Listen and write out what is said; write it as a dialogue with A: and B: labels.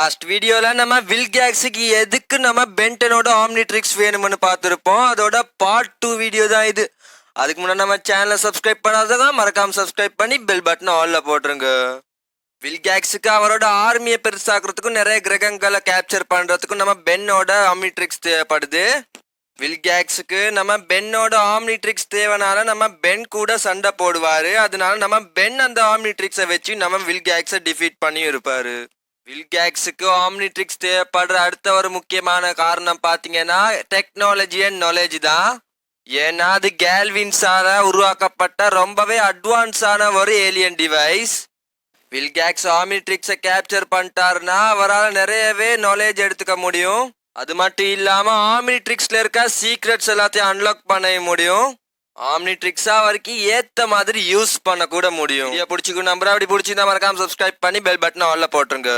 A: First வீடியோல நம்ம வில்கேக்ஸுக்கு எதுக்கு நம்ம பென்டனோட ஆம்னிட்ரிக்ஸ் வேணும்னு பார்த்துருப்போம். அதோட பார்ட் 2 வீடியோ தான் இது. அதுக்கு முன்னாடி நம்ம சேனலை சப்ஸ்கிரைப் பண்ணாதவங்க மறக்காம சப்ஸ்கிரைப் பண்ணி பெல் பட்டனை ஆல்ல போட்டுருங்க. வில்கேக்ஸுக்கு அவரோட ஆர்மியை பெருசாக்குறதுக்கும் நிறைய கிரகங்களை கேப்சர் பண்றதுக்கும் நம்ம பென்னோட ஆம்னிட்ரிக்ஸ் தேவைப்படுது. வில்கேக்ஸுக்கு நம்ம பென்னோட ஆம்னிட்ரிக்ஸ் தேவைனால நம்ம பென் கூட சண்டை போடுவாரு. அதனால நம்ம பென் அந்த ஆம்னிட்ரிக்ஸை வச்சு நம்ம வில்கேக்ஸை டிஃபீட் பண்ணி இருப்பாரு. வில்கேக்ஸுக்கு ஆம்னிட்ரிக்ஸ் தேவைப்படுற அடுத்த ஒரு முக்கியமான காரணம் பார்த்தீங்கன்னா டெக்னாலஜி அண்ட் நாலேஜ் தான். ஏன்னா அது கேல்வின்ஸால உருவாக்கப்பட்ட ரொம்பவே அட்வான்ஸான ஒரு ஏலியன் டிவைஸ். வில்கேக்ஸ் ஆம்னிட்ரிக்ஸை கேப்சர் பண்ணிட்டாருன்னா அவரால் நிறையவே நாலேஜ் எடுத்துக்க முடியும். அது மட்டும் இல்லாம ஆம்னிட்ரிக்ஸ்ல இருக்க சீக்ரெட்ஸ் எல்லாத்தையும் அன்லாக் பண்ண முடியும். ஆம்னிட்ரிக்ஸா வரைக்கும் ஏத்த மாதிரி யூஸ் பண்ண கூட முடியும். பிடிச்சிக்கும் நம்புறேன். அப்படி பிடிச்சிருந்தா மறக்காம சப்ஸ்கிரைப் பண்ணி பெல் பட்டனை ஆல்ல போட்டுருங்க.